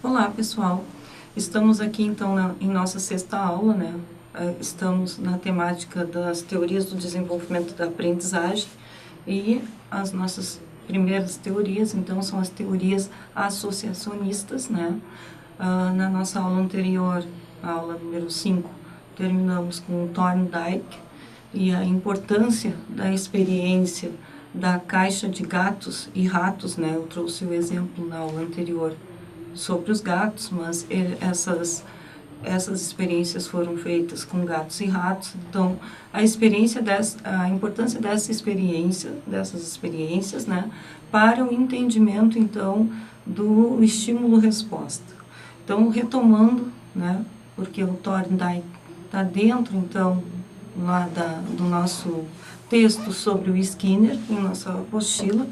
Olá, pessoal. Estamos aqui, então, em nossa sexta aula, né? Estamos na temática das teorias do desenvolvimento da aprendizagem e as nossas primeiras teorias, então, são as teorias associacionistas, né? Na nossa aula anterior, a aula número 5, terminamos com o Thorndike e a importância da experiência da caixa de gatos e ratos, né? Eu trouxe o exemplo na aula anterior sobre os gatos, mas essas experiências foram feitas com gatos e ratos. Então, a importância dessas experiências, né, para o entendimento, então, do estímulo-resposta. Então, retomando, né, porque o Thorndike está dentro, então, lá do nosso texto sobre o Skinner, em nossa apostila.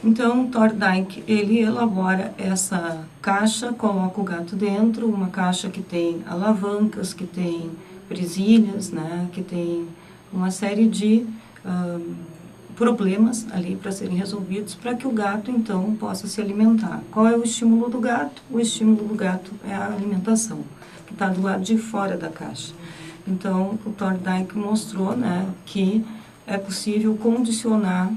Então, o Thorndike, ele elabora essa caixa, coloca o gato dentro, uma caixa que tem alavancas, que tem presilhas, né, que tem uma série de problemas ali para serem resolvidos, para que o gato, então, possa se alimentar. Qual é o estímulo do gato? O estímulo do gato é a alimentação, que está do lado de fora da caixa. Então, o Thorndike mostrou, né, que é possível condicionar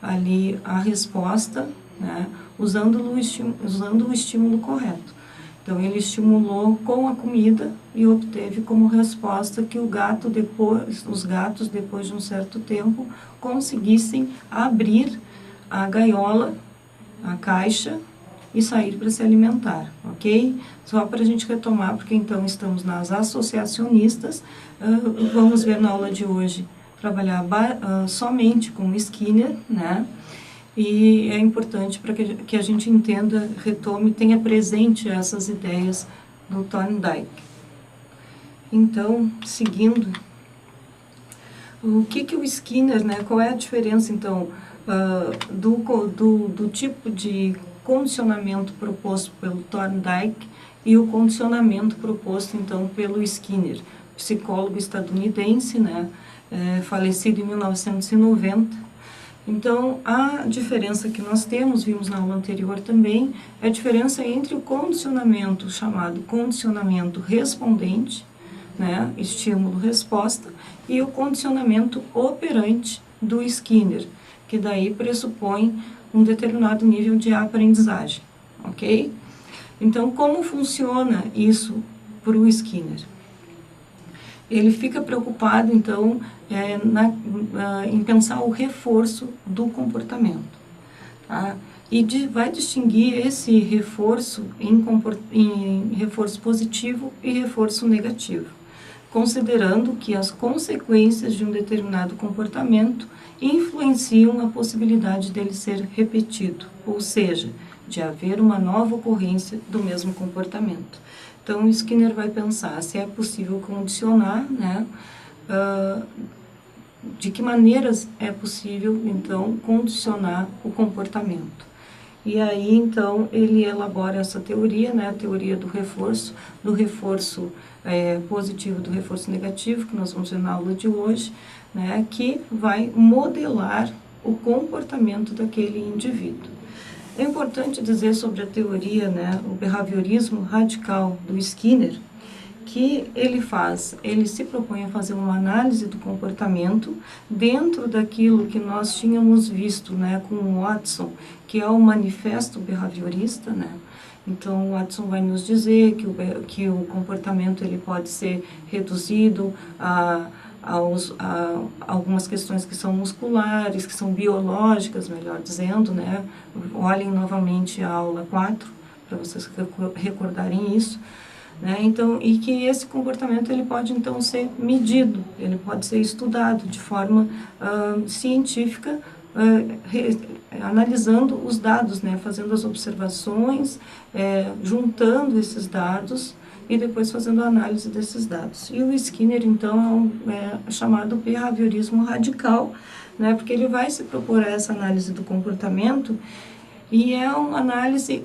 ali a resposta, né, usando o estímulo correto. Então, ele estimulou com a comida e obteve como resposta que os gatos, depois de um certo tempo, conseguissem abrir a gaiola, a caixa, e sair para se alimentar, ok? Só para a gente retomar, porque então estamos nas associacionistas. Vamos ver na aula de hoje trabalhar somente com Skinner, né? E é importante para que a gente entenda, retome, tenha presente essas ideias do Thorndike. Então, seguindo, o que o Skinner, né? Qual é a diferença, então, do tipo de condicionamento proposto pelo Thorndike e o condicionamento proposto, então, pelo Skinner, psicólogo estadunidense, né? Falecido em 1990. Então, a diferença que nós temos, vimos na aula anterior também, é a diferença entre o condicionamento chamado condicionamento respondente, né, estímulo-resposta, e o condicionamento operante do Skinner, que daí pressupõe um determinado nível de aprendizagem, ok? Então, como funciona isso para o Skinner? Ele fica preocupado, então, em pensar o reforço do comportamento, tá? E vai distinguir esse reforço em reforço positivo e reforço negativo, considerando que as consequências de um determinado comportamento influenciam a possibilidade dele ser repetido, ou seja, de haver uma nova ocorrência do mesmo comportamento. Então, o Skinner vai pensar se é possível condicionar, né, de que maneiras é possível, então, condicionar o comportamento. E aí, então, ele elabora essa teoria, né, a teoria do reforço positivo, do reforço negativo, que nós vamos ver na aula de hoje, né, que vai modelar o comportamento daquele indivíduo. É importante dizer sobre a teoria, né, o behaviorismo radical do Skinner, que ele se propõe a fazer uma análise do comportamento dentro daquilo que nós tínhamos visto, né, com o Watson, que é o manifesto behaviorista, né. Então, o Watson vai nos dizer que o comportamento ele pode ser reduzido a algumas questões que são musculares, que são biológicas, melhor dizendo, né? Olhem novamente a aula 4, para vocês recordarem isso, né? Então, e que esse comportamento ele pode, então, ser medido, ele pode ser estudado de forma científica, analisando os dados, né? Fazendo as observações, juntando esses dados, e depois fazendo a análise desses dados. E o Skinner, então, é chamado behaviorismo radical, né, porque ele vai se propor essa análise do comportamento, e é uma análise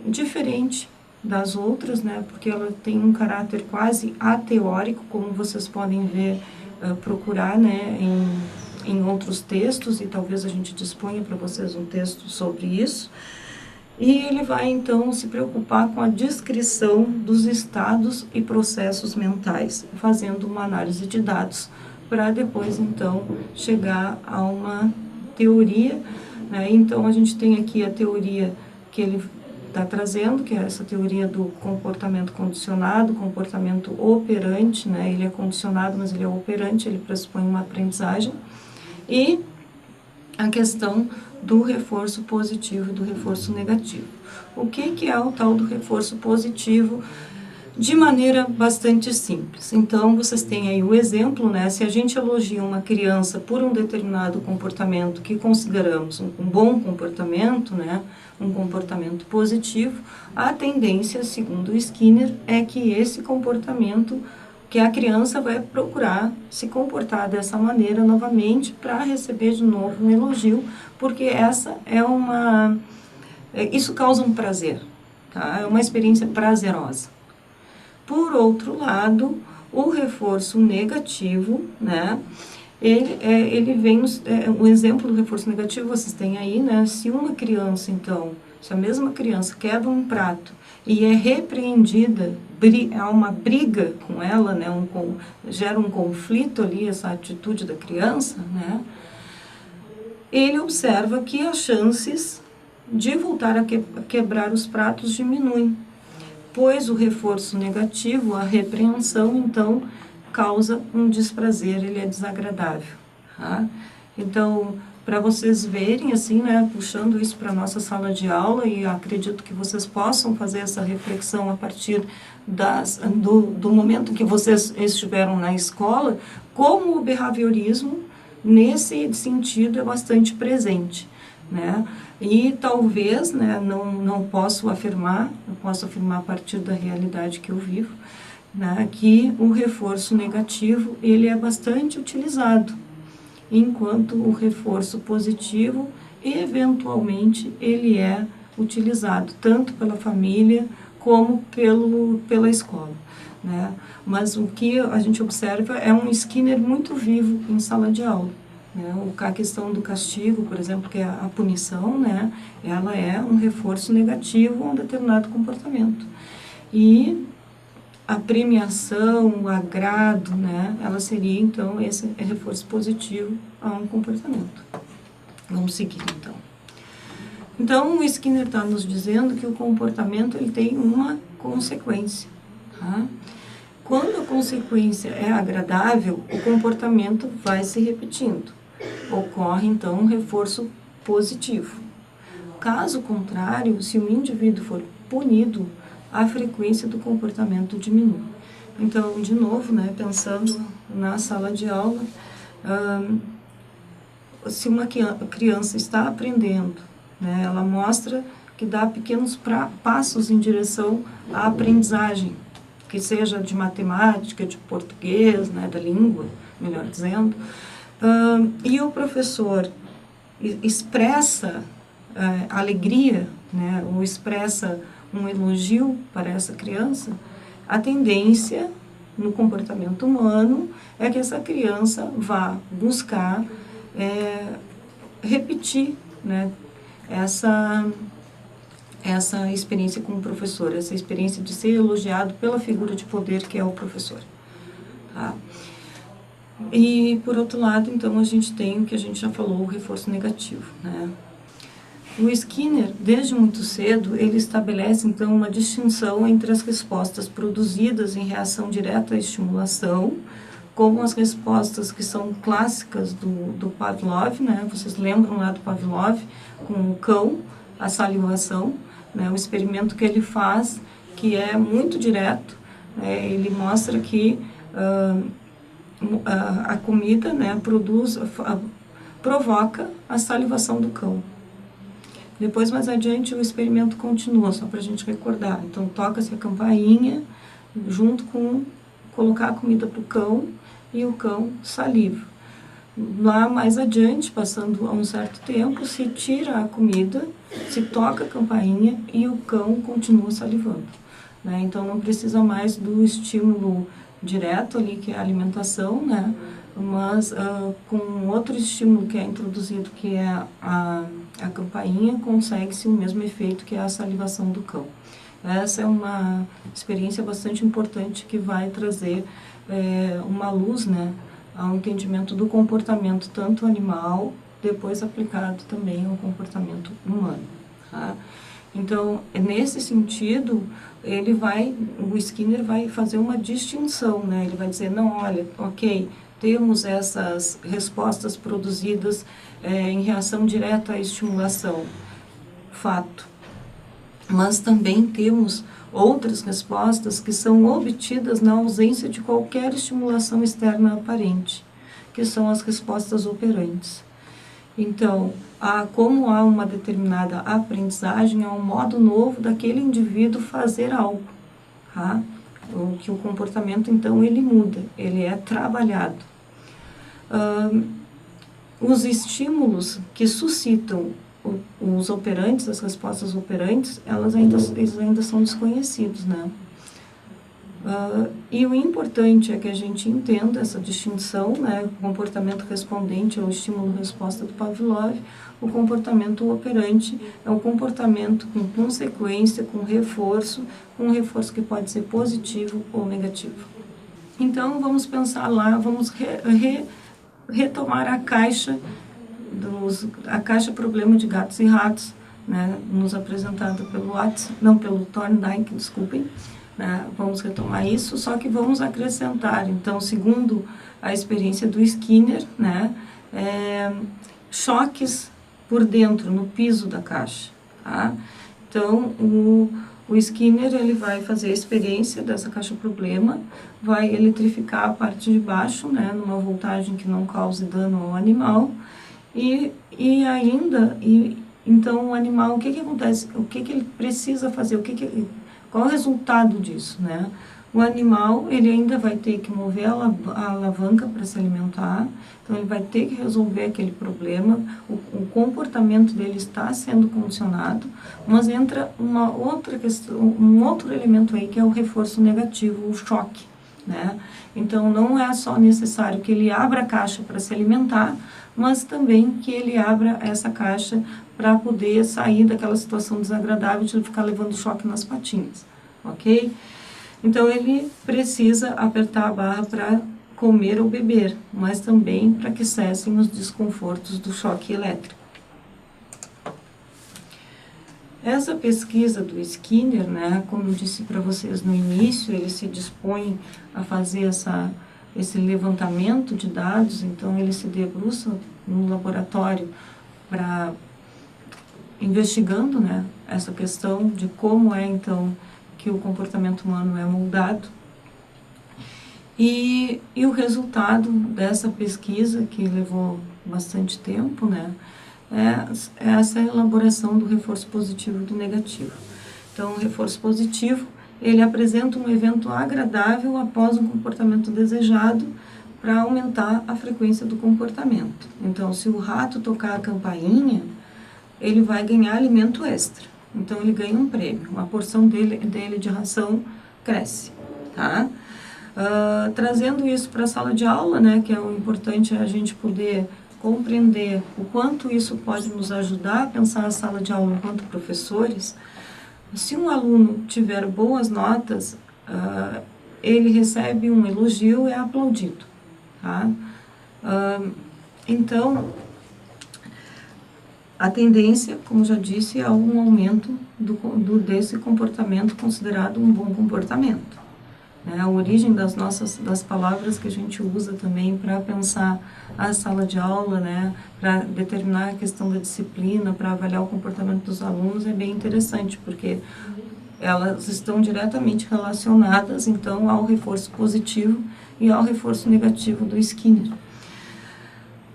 diferente das outras, né, porque ela tem um caráter quase ateórico, como vocês podem ver, procurar, né, em outros textos, e talvez a gente disponha para vocês um texto sobre isso. E ele vai, então, se preocupar com a descrição dos estados e processos mentais, fazendo uma análise de dados, para depois, então, chegar a uma teoria, né? Então, a gente tem aqui a teoria que ele está trazendo, que é essa teoria do comportamento condicionado, comportamento operante, né? Ele é condicionado, mas ele é operante, ele pressupõe uma aprendizagem. E a questão do reforço positivo e do reforço negativo. O que é o tal do reforço positivo? De maneira bastante simples. Então, vocês têm aí o exemplo, né? Se a gente elogia uma criança por um determinado comportamento que consideramos um bom comportamento, né? Um comportamento positivo, a tendência, segundo o Skinner, é que esse comportamento, que a criança vai procurar se comportar dessa maneira novamente para receber de novo um elogio, porque essa é uma... isso causa um prazer, tá? É uma experiência prazerosa. Por outro lado, o reforço negativo, né? Ele vem, o exemplo do reforço negativo vocês têm aí, né? Se uma criança, então, se a mesma criança quebra um prato e é repreendida, há uma briga com ela, né? Gera um conflito ali, essa atitude da criança, né? Ele observa que as chances de voltar a quebrar os pratos diminuem, pois o reforço negativo, a repreensão, então, causa um desprazer, ele é desagradável. Tá? Então, para vocês verem, assim, né, puxando isso para a nossa sala de aula, e acredito que vocês possam fazer essa reflexão a partir do momento que vocês estiveram na escola, como o behaviorismo, nesse sentido, é bastante presente, né? E talvez, né, não posso afirmar, eu posso afirmar a partir da realidade que eu vivo, né, que o reforço negativo, ele é bastante utilizado, enquanto o reforço positivo, eventualmente, ele é utilizado tanto pela família como pela escola, né? Mas o que a gente observa é um Skinner muito vivo em sala de aula. A questão do castigo, por exemplo, que é a punição, né, ela é um reforço negativo a um determinado comportamento. E a premiação, o agrado, né, ela seria, então, esse reforço positivo a um comportamento. Vamos seguir, então. Então, o Skinner está nos dizendo que o comportamento ele tem uma consequência. Tá? Quando a consequência é agradável, o comportamento vai se repetindo. Ocorre, então, um reforço positivo. Caso contrário, se o indivíduo for punido, a frequência do comportamento diminui. Então, de novo, né, pensando na sala de aula, se uma criança está aprendendo, né, ela mostra que dá pequenos passos em direção à aprendizagem, que seja de matemática, de português, né, da língua, melhor dizendo, e o professor expressa alegria, né, ou expressa um elogio para essa criança, a tendência no comportamento humano é que essa criança vá buscar repetir, né, essa experiência com o professor, essa experiência de ser elogiado pela figura de poder que é o professor. Tá? E, por outro lado, então, a gente tem o que a gente já falou, o reforço negativo, né? O Skinner, desde muito cedo, ele estabelece, então, uma distinção entre as respostas produzidas em reação direta à estimulação, como as respostas que são clássicas do Pavlov, né? Vocês lembram lá do Pavlov, com o cão, a salivação, né? O experimento que ele faz, que é muito direto, né? Ele mostra que a comida, né, provoca a salivação do cão. Depois, mais adiante, o experimento continua, só para a gente recordar. Então, toca-se a campainha, junto com colocar a comida para o cão, e o cão saliva. Lá, mais adiante, passando a um certo tempo, se tira a comida, se toca a campainha e o cão continua salivando. Né? Então, não precisa mais do estímulo direto ali, que é a alimentação, né? mas com outro estímulo que é introduzido, que é a campainha, consegue-se o mesmo efeito que é a salivação do cão. Essa é uma experiência bastante importante que vai trazer uma luz, né, ao entendimento do comportamento tanto animal, depois aplicado também ao comportamento humano. Tá? Então, nesse sentido, o Skinner vai fazer uma distinção, né? Ele vai dizer, não, olha, ok, temos essas respostas produzidas em reação direta à estimulação, fato. Mas também temos outras respostas que são obtidas na ausência de qualquer estimulação externa aparente, que são as respostas operantes. Então, como há uma determinada aprendizagem, há um modo novo daquele indivíduo fazer algo, tá? Que o comportamento, então, ele muda, ele é trabalhado. Os estímulos que suscitam os operantes, as respostas operantes, eles ainda são desconhecidos, né? E o importante é que a gente entenda essa distinção, né? O comportamento respondente é o estímulo-resposta do Pavlov, o comportamento operante é o comportamento com consequência, com um reforço que pode ser positivo ou negativo. Então, vamos pensar lá, vamos retomar a caixa problema de gatos e ratos, né? Nos apresentada pelo Thorndike, desculpem. Vamos retomar isso, só que vamos acrescentar, então, segundo a experiência do Skinner, né, choques por dentro, no piso da caixa. Tá? Então, o Skinner ele vai fazer a experiência dessa caixa-problema, vai eletrificar a parte de baixo, né, numa voltagem que não cause dano ao animal, então, o animal, o que acontece? O que ele precisa fazer? Qual é o resultado disso, né? O animal, ele ainda vai ter que mover a alavanca para se alimentar, então ele vai ter que resolver aquele problema, o comportamento dele está sendo condicionado, mas entra uma outra questão, um outro elemento aí que é o reforço negativo, o choque, né? Então, não é só necessário que ele abra a caixa para se alimentar, mas também que ele abra essa caixa para poder sair daquela situação desagradável de ele ficar levando choque nas patinhas, ok? Então, ele precisa apertar a barra para comer ou beber, mas também para que cessem os desconfortos do choque elétrico. Essa pesquisa do Skinner, né, como eu disse para vocês no início, ele se dispõe a fazer esse levantamento de dados, então ele se debruça no laboratório para investigando, né, essa questão de como é então que o comportamento humano é moldado. E o resultado dessa pesquisa, que levou bastante tempo, né, é essa elaboração do reforço positivo e do negativo. Então, o reforço positivo, ele apresenta um evento agradável após um comportamento desejado para aumentar a frequência do comportamento. Então, se o rato tocar a campainha, ele vai ganhar alimento extra. Então, ele ganha um prêmio, uma porção dele de ração cresce, tá? Trazendo isso para a sala de aula, né, que é o importante a gente poder compreender o quanto isso pode nos ajudar a pensar a sala de aula enquanto professores. Se um aluno tiver boas notas, ele recebe um elogio e é aplaudido, tá? Então, a tendência, como já disse, é um aumento desse comportamento considerado um bom comportamento. A origem das palavras que a gente usa também para pensar a sala de aula, né, para determinar a questão da disciplina, para avaliar o comportamento dos alunos, é bem interessante, porque elas estão diretamente relacionadas, então, ao reforço positivo e ao reforço negativo do Skinner.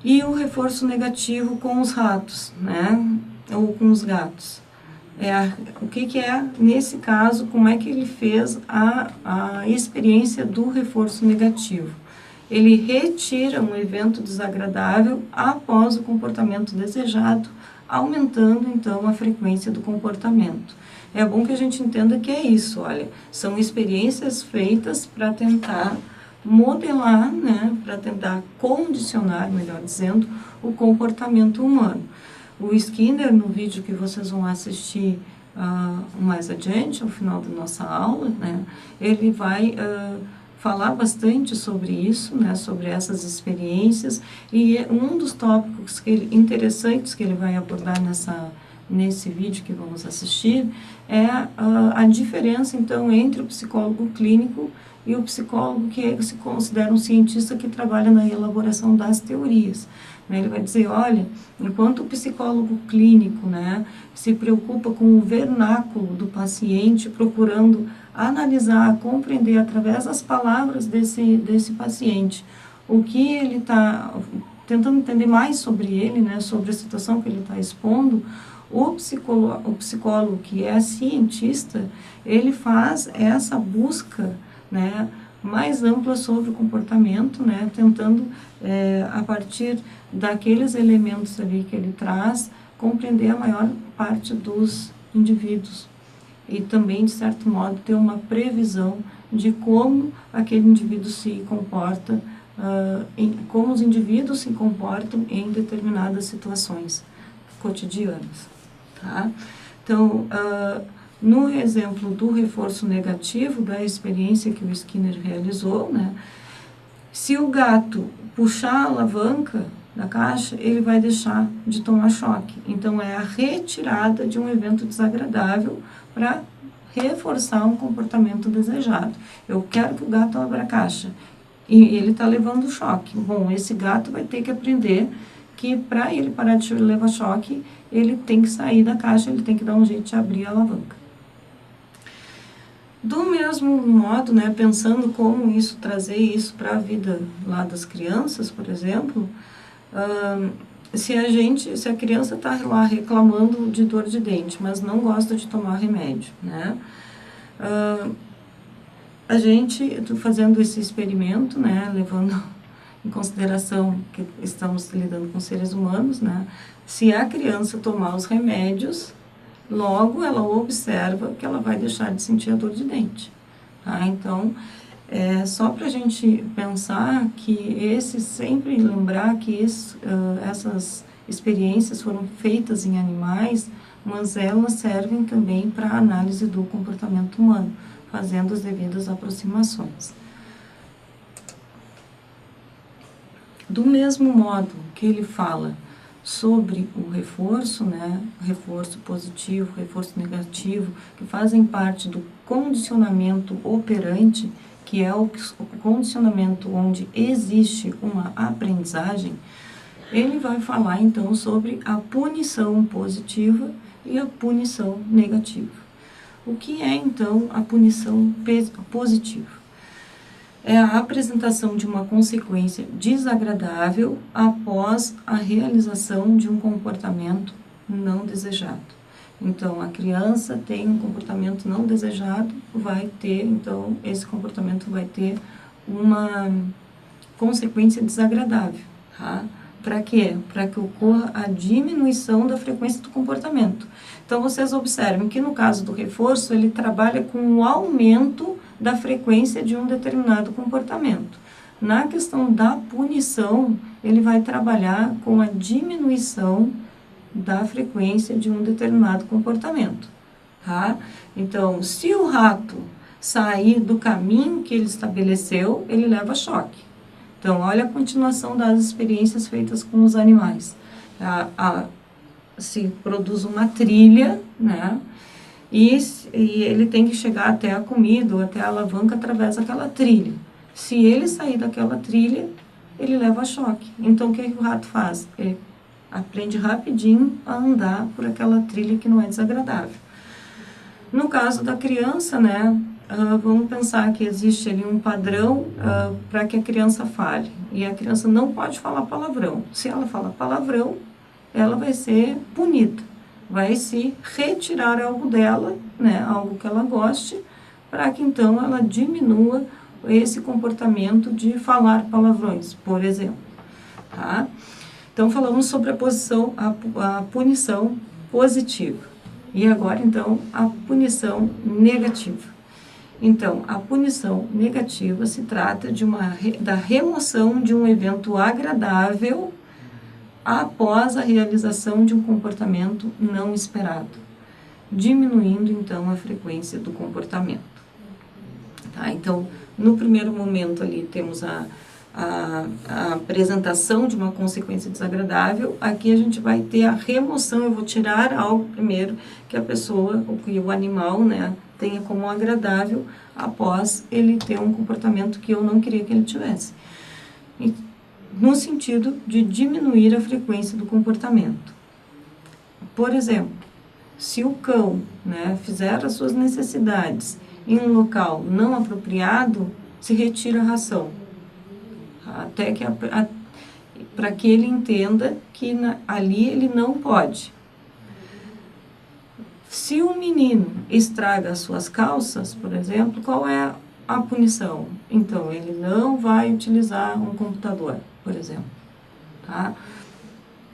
E o reforço negativo com os ratos, né, ou com os gatos. O que é, nesse caso, como é que ele fez a experiência do reforço negativo? Ele retira um evento desagradável após o comportamento desejado, aumentando, então, a frequência do comportamento. É bom que a gente entenda que é isso, olha, são experiências feitas para tentar modelar, né, para tentar condicionar, melhor dizendo, o comportamento humano. O Skinner, no vídeo que vocês vão assistir mais adiante, ao final da nossa aula, né, ele vai falar bastante sobre isso, né, sobre essas experiências, e um dos tópicos interessantes que ele vai abordar nesse vídeo que vamos assistir é a diferença, então, entre o psicólogo clínico e o psicólogo que se considera um cientista que trabalha na elaboração das teorias. Ele vai dizer, olha, enquanto o psicólogo clínico, né, se preocupa com o vernáculo do paciente, procurando analisar, compreender através das palavras desse paciente o que ele está tentando entender mais sobre ele, né, sobre a situação que ele está expondo, o psicólogo que é cientista, ele faz essa busca, né, mais ampla sobre o comportamento, né, tentando, a partir daqueles elementos ali que ele traz, compreender a maior parte dos indivíduos e também, de certo modo, ter uma previsão de como aquele indivíduo se comporta, como os indivíduos se comportam em determinadas situações cotidianas, tá? Então, no exemplo do reforço negativo, da experiência que o Skinner realizou, né, se o gato puxar a alavanca da caixa, ele vai deixar de tomar choque. Então, é a retirada de um evento desagradável para reforçar um comportamento desejado. Eu quero que o gato abra a caixa e ele está levando choque. Bom, esse gato vai ter que aprender que para ele parar de levar choque, ele tem que sair da caixa, ele tem que dar um jeito de abrir a alavanca. Do mesmo modo, né, pensando como trazer isso para a vida lá das crianças, por exemplo, se a criança está lá reclamando de dor de dente, mas não gosta de tomar remédio, né, a gente, fazendo esse experimento, né, levando em consideração que estamos lidando com seres humanos, né, se a criança tomar os remédios, logo ela observa que ela vai deixar de sentir a dor de dente, tá? Então, só para a gente pensar que sempre lembrar que essas experiências foram feitas em animais, mas elas servem também para a análise do comportamento humano, fazendo as devidas aproximações. Do mesmo modo que ele fala sobre o reforço, né, reforço positivo, reforço negativo, que fazem parte do condicionamento operante, que é o condicionamento onde existe uma aprendizagem, ele vai falar então sobre a punição positiva e a punição negativa. O que é então a punição positiva? É a apresentação de uma consequência desagradável após a realização de um comportamento não desejado. Então, a criança tem um comportamento não desejado, então, esse comportamento vai ter uma consequência desagradável, tá? Para quê? Para que ocorra a diminuição da frequência do comportamento. Então, vocês observem que no caso do reforço, ele trabalha com o aumento da frequência de um determinado comportamento. Na questão da punição, ele vai trabalhar com a diminuição da frequência de um determinado comportamento, tá? Então, se o rato sair do caminho que ele estabeleceu, ele leva choque. Então, olha a continuação das experiências feitas com os animais. Se produz uma trilha, né? E ele tem que chegar até a comida ou até a alavanca através daquela trilha. Se ele sair daquela trilha, ele leva choque. Então, o que o rato faz? Ele aprende rapidinho a andar por aquela trilha que não é desagradável. No caso da criança, né, vamos pensar que existe ali um padrão para que a criança fale. E a criança não pode falar palavrão. Se ela fala palavrão, ela vai ser punida. Vai se retirar algo dela, né, algo que ela goste, para que então ela diminua esse comportamento de falar palavrões, por exemplo, tá? Então, falamos sobre a punição positiva. E agora, então, a punição negativa. Então, a punição negativa se trata da remoção de um evento agradável após a realização de um comportamento não esperado, diminuindo, então, a frequência do comportamento. Tá? Então, no primeiro momento ali temos a apresentação de uma consequência desagradável. Aqui a gente vai ter a remoção, eu vou tirar algo primeiro que a pessoa, ou que o animal, né, tenha como agradável após ele ter um comportamento que eu não queria que ele tivesse. No sentido de diminuir a frequência do comportamento. Por exemplo, se o cão, né, fizer as suas necessidades em um local não apropriado, se retira a ração. Até que para que ele entenda que ali ele não pode. Se um menino estraga as suas calças, por exemplo, qual é a punição? Então, ele não vai utilizar um computador, por exemplo. Tá?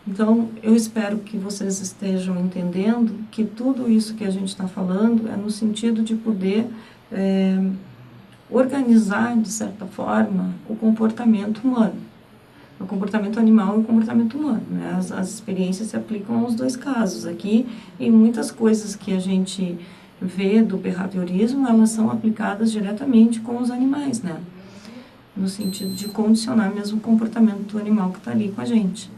Então, eu espero que vocês estejam entendendo que tudo isso que a gente está falando é no sentido de poder organizar, de certa forma, o comportamento humano. O comportamento animal e o comportamento humano, né? As experiências se aplicam aos dois casos. Aqui, e muitas coisas que a gente vê do behaviorismo, elas são aplicadas diretamente com os animais, né? No sentido de condicionar mesmo o comportamento do animal que está ali com a gente.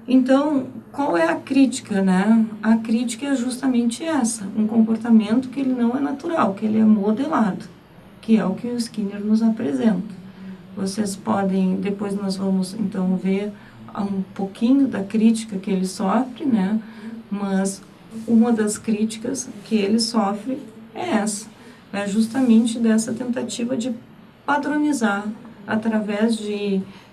Então, qual é a crítica, né? A crítica é justamente essa, um comportamento que ele não é natural, que ele é modelado, que é o que o Skinner nos apresenta. Vocês podem, depois nós vamos então ver um pouquinho da crítica que ele sofre, né? Mas uma das críticas que ele sofre é essa, é justamente dessa tentativa de padronizar através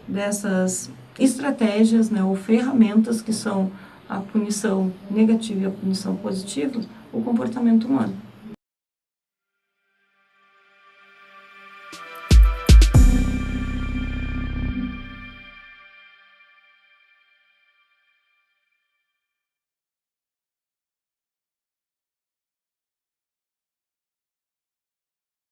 dessas estratégias, né, ou ferramentas que são a punição negativa e a punição positiva, o comportamento humano.